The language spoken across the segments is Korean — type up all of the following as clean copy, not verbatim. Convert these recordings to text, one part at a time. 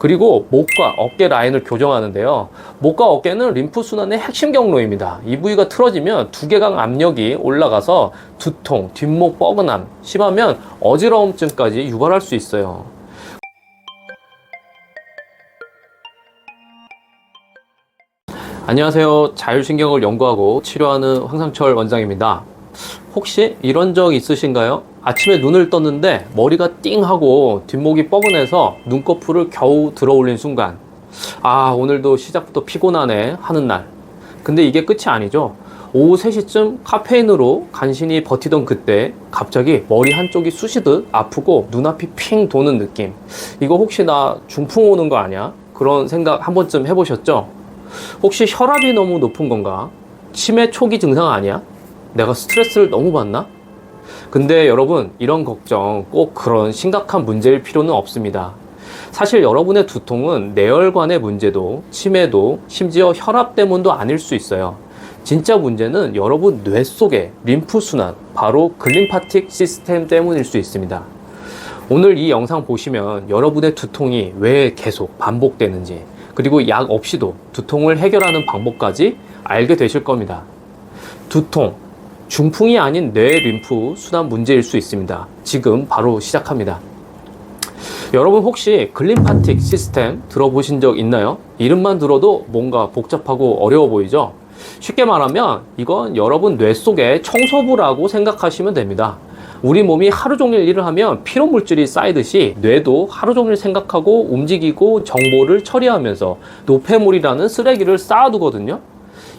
그리고 목과 어깨 라인을 교정하는데요. 목과 어깨는 림프 순환의 핵심 경로입니다. 이 부위가 틀어지면 두개강 압력이 올라가서 두통, 뒷목 뻐근함, 심하면 어지러움증까지 유발할 수 있어요. 안녕하세요. 자율신경을 연구하고 치료하는 황상철 원장입니다. 혹시 이런 적 있으신가요? 아침에 눈을 떴는데 머리가 띵 하고 뒷목이 뻐근해서 눈꺼풀을 겨우 들어 올린 순간, 아, 오늘도 시작부터 피곤하네 하는 날. 근데 이게 끝이 아니죠. 오후 3시쯤 카페인으로 간신히 버티던 그때 갑자기 머리 한쪽이 쑤시듯 아프고 눈앞이 핑 도는 느낌. 이거 혹시 나 중풍 오는 거 아니야? 그런 생각 한 번쯤 해보셨죠? 혹시 혈압이 너무 높은 건가? 치매 초기 증상 아니야? 내가 스트레스를 너무 받나? 근데 여러분, 이런 걱정 꼭 그런 심각한 문제일 필요는 없습니다. 사실 여러분의 두통은 뇌혈관의 문제도, 치매도, 심지어 혈압 때문도 아닐 수 있어요. 진짜 문제는 여러분 뇌 속의 림프순환, 바로 글림파틱 시스템 때문일 수 있습니다. 오늘 이 영상 보시면 여러분의 두통이 왜 계속 반복되는지, 그리고 약 없이도 두통을 해결하는 방법까지 알게 되실 겁니다. 두통, 중풍이 아닌 뇌 림프 순환 문제일 수 있습니다. 지금 바로 시작합니다. 여러분 혹시 글림파틱 시스템 들어보신 적 있나요? 이름만 들어도 뭔가 복잡하고 어려워 보이죠? 쉽게 말하면 이건 여러분 뇌 속의 청소부라고 생각하시면 됩니다. 우리 몸이 하루 종일 일을 하면 피로물질이 쌓이듯이 뇌도 하루 종일 생각하고 움직이고 정보를 처리하면서 노폐물이라는 쓰레기를 쌓아두거든요.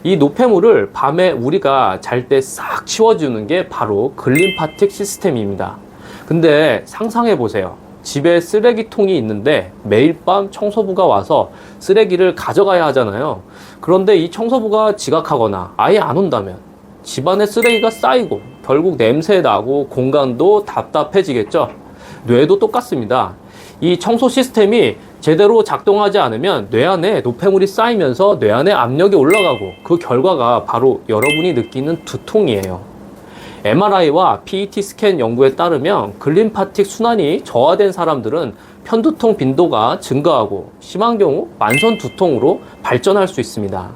이 노폐물을 밤에 우리가 잘 때 싹 치워주는 게 바로 글림파틱 시스템입니다. 근데 상상해 보세요. 집에 쓰레기통이 있는데 매일 밤 청소부가 와서 쓰레기를 가져가야 하잖아요. 그런데 이 청소부가 지각하거나 아예 안 온다면 집안에 쓰레기가 쌓이고 결국 냄새 나고 공간도 답답해지겠죠. 뇌도 똑같습니다. 이 청소 시스템이 제대로 작동하지 않으면 뇌 안에 노폐물이 쌓이면서 뇌 안에 압력이 올라가고 그 결과가 바로 여러분이 느끼는 두통이에요. MRI와 PET 스캔 연구에 따르면 글림파틱 순환이 저하된 사람들은 편두통 빈도가 증가하고 심한 경우 만선 두통으로 발전할 수 있습니다.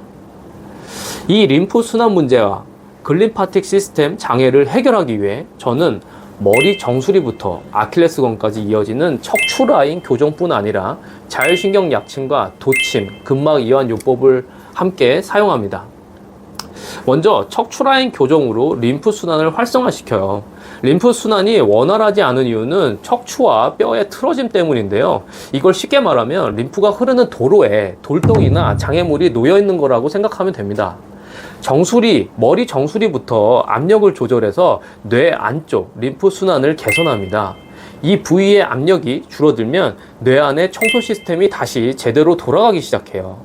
이 림프 순환 문제와 글림파틱 시스템 장애를 해결하기 위해 저는 머리 정수리부터 아킬레스건까지 이어지는 척추 라인 교정뿐 아니라 자율신경 약침과 도침, 근막 이완 요법을 함께 사용합니다. 먼저 척추 라인 교정으로 림프 순환을 활성화시켜요. 림프 순환이 원활하지 않은 이유는 척추와 뼈의 틀어짐 때문인데요. 이걸 쉽게 말하면 림프가 흐르는 도로에 돌덩이나 장애물이 놓여 있는 거라고 생각하면 됩니다. 정수리, 머리 정수리부터 압력을 조절해서 뇌 안쪽 림프 순환을 개선합니다. 이 부위의 압력이 줄어들면 뇌 안의 청소 시스템이 다시 제대로 돌아가기 시작해요.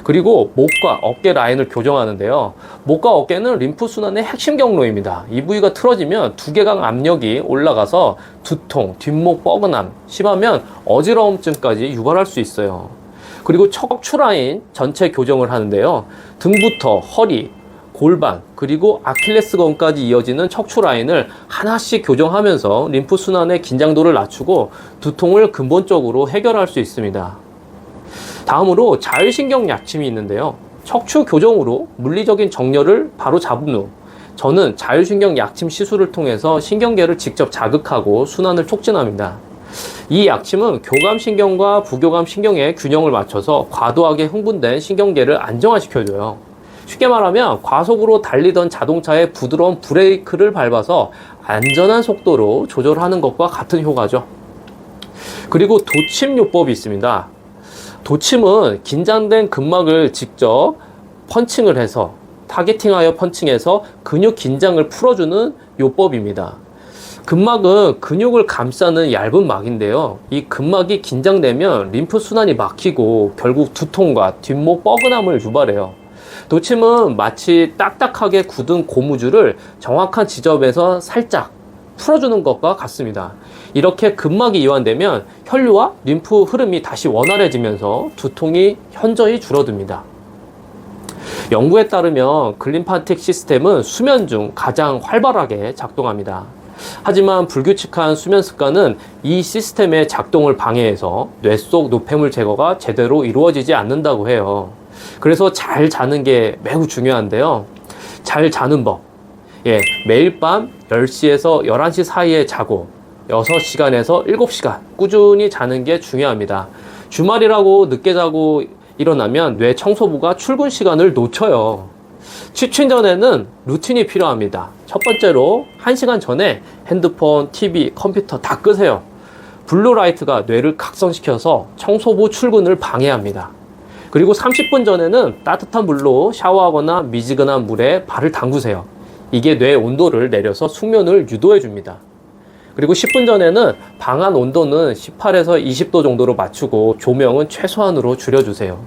그리고 목과 어깨 라인을 교정하는데요. 목과 어깨는 림프 순환의 핵심 경로입니다. 이 부위가 틀어지면 두개강 압력이 올라가서 두통, 뒷목 뻐근함, 심하면 어지러움증까지 유발할 수 있어요. 그리고 척추 라인 전체 교정을 하는데요. 등부터 허리, 골반, 그리고 아킬레스건까지 이어지는 척추 라인을 하나씩 교정하면서 림프 순환의 긴장도를 낮추고 두통을 근본적으로 해결할 수 있습니다. 다음으로 자율신경 약침이 있는데요. 척추 교정으로 물리적인 정렬을 바로 잡은 후 저는 자율신경 약침 시술을 통해서 신경계를 직접 자극하고 순환을 촉진합니다. 이 약침은 교감신경과 부교감신경의 균형을 맞춰서 과도하게 흥분된 신경계를 안정화시켜줘요. 쉽게 말하면 과속으로 달리던 자동차의 부드러운 브레이크를 밟아서 안전한 속도로 조절하는 것과 같은 효과죠. 그리고 도침요법이 있습니다. 도침은 긴장된 근막을 직접 펀칭을 해서 타겟팅하여 펀칭해서 근육 긴장을 풀어주는 요법입니다. 근막은 근육을 감싸는 얇은 막인데요. 이 근막이 긴장되면 림프 순환이 막히고 결국 두통과 뒷목 뻐근함을 유발해요. 도침은 마치 딱딱하게 굳은 고무줄을 정확한 지점에서 살짝 풀어주는 것과 같습니다. 이렇게 근막이 이완되면 혈류와 림프 흐름이 다시 원활해지면서 두통이 현저히 줄어듭니다. 연구에 따르면 글림파틱 시스템은 수면 중 가장 활발하게 작동합니다. 하지만 불규칙한 수면 습관은 이 시스템의 작동을 방해해서 뇌 속 노폐물 제거가 제대로 이루어지지 않는다고 해요. 그래서 잘 자는 게 매우 중요한데요. 잘 자는 법. 매일 밤 10시에서 11시 사이에 자고 6시간에서 7시간 꾸준히 자는 게 중요합니다. 주말이라고 늦게 자고 일어나면 뇌 청소부가 출근 시간을 놓쳐요. 취침 전에는 루틴이 필요합니다. 첫 번째로 1시간 전에 핸드폰, TV, 컴퓨터 다 끄세요. 블루라이트가 뇌를 각성시켜서 청소부 출근을 방해합니다. 그리고 30분 전에는 따뜻한 물로 샤워하거나 미지근한 물에 발을 담그세요. 이게 뇌 온도를 내려서 숙면을 유도해 줍니다. 그리고 10분 전에는 방안 온도는 18에서 20도 정도로 맞추고 조명은 최소한으로 줄여주세요.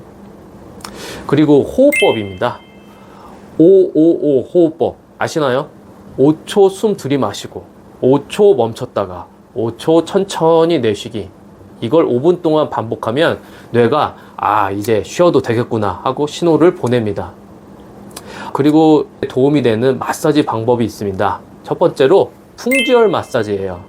그리고 호흡법입니다. 555 호흡법 아시나요? 5초 숨 들이마시고 5초 멈췄다가 5초 천천히 내쉬기. 이걸 5분 동안 반복하면 뇌가 이제 쉬어도 되겠구나 하고 신호를 보냅니다. 그리고 도움이 되는 마사지 방법이 있습니다. 첫 번째로 풍지열 마사지예요.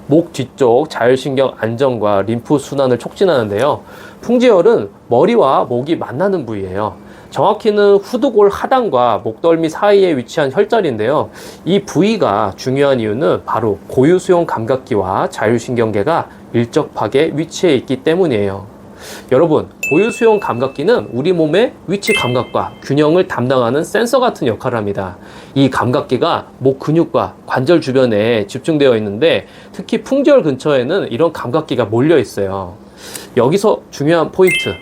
목 뒤쪽 자율신경 안정과 림프 순환을 촉진하는데요. 풍지열은 머리와 목이 만나는 부위예요. 정확히는 후두골 하단과 목덜미 사이에 위치한 혈자리인데요. 이 부위가 중요한 이유는 바로 고유수용 감각기와 자율신경계가 일접하게 위치해 있기 때문이에요. 여러분, 고유수용 감각기는 우리 몸의 위치 감각과 균형을 담당하는 센서 같은 역할을 합니다. 이 감각기가 목 근육과 관절 주변에 집중되어 있는데 특히 풍지열 근처에는 이런 감각기가 몰려 있어요. 여기서 중요한 포인트.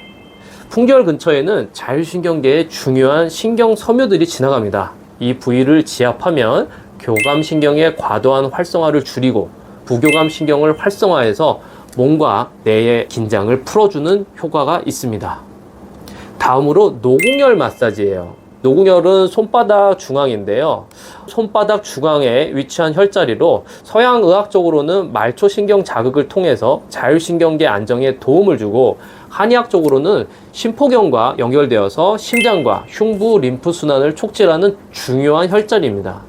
풍지열 근처에는 자율신경계의 중요한 신경 섬유들이 지나갑니다. 이 부위를 지압하면 교감신경의 과도한 활성화를 줄이고 부교감신경을 활성화해서 몸과 뇌의 긴장을 풀어주는 효과가 있습니다. 다음으로 노궁열 마사지예요. 노궁열은 손바닥 중앙인데요. 손바닥 중앙에 위치한 혈자리로 서양의학적으로는 말초신경 자극을 통해서 자율신경계 안정에 도움을 주고 한의학적으로는 심포경과 연결되어서 심장과 흉부 림프 순환을 촉진하는 중요한 혈자리입니다.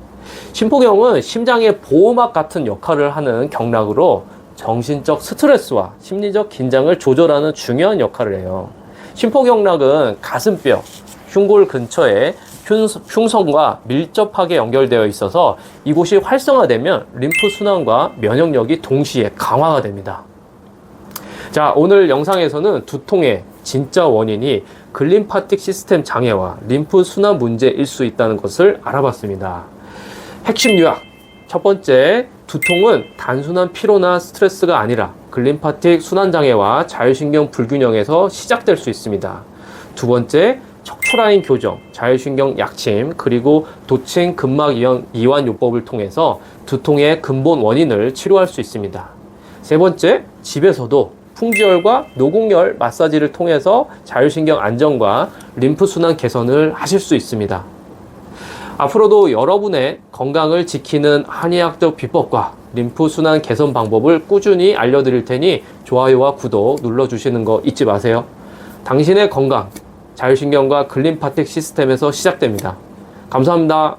심포경은 심장의 보호막 같은 역할을 하는 경락으로 정신적 스트레스와 심리적 긴장을 조절하는 중요한 역할을 해요. 심포경락은 가슴뼈, 흉골 근처에 흉성과 밀접하게 연결되어 있어서 이곳이 활성화되면 림프 순환과 면역력이 동시에 강화가 됩니다. 자, 오늘 영상에서는 두통의 진짜 원인이 글림파틱 시스템 장애와 림프 순환 문제일 수 있다는 것을 알아봤습니다. 핵심 요약. 첫 번째, 두통은 단순한 피로나 스트레스가 아니라 글림파틱 순환장애와 자율신경 불균형에서 시작될 수 있습니다. 두 번째, 척추라인 교정, 자율신경 약침, 그리고 도층 근막 이완 요법을 통해서 두통의 근본 원인을 치료할 수 있습니다. 세 번째, 집에서도 풍지열과 노궁열 마사지를 통해서 자율신경 안정과 림프 순환 개선을 하실 수 있습니다. 앞으로도 여러분의 건강을 지키는 한의학적 비법과 림프 순환 개선 방법을 꾸준히 알려드릴 테니 좋아요와 구독 눌러주시는 거 잊지 마세요. 당신의 건강, 자율신경과 글림파틱 시스템에서 시작됩니다. 감사합니다.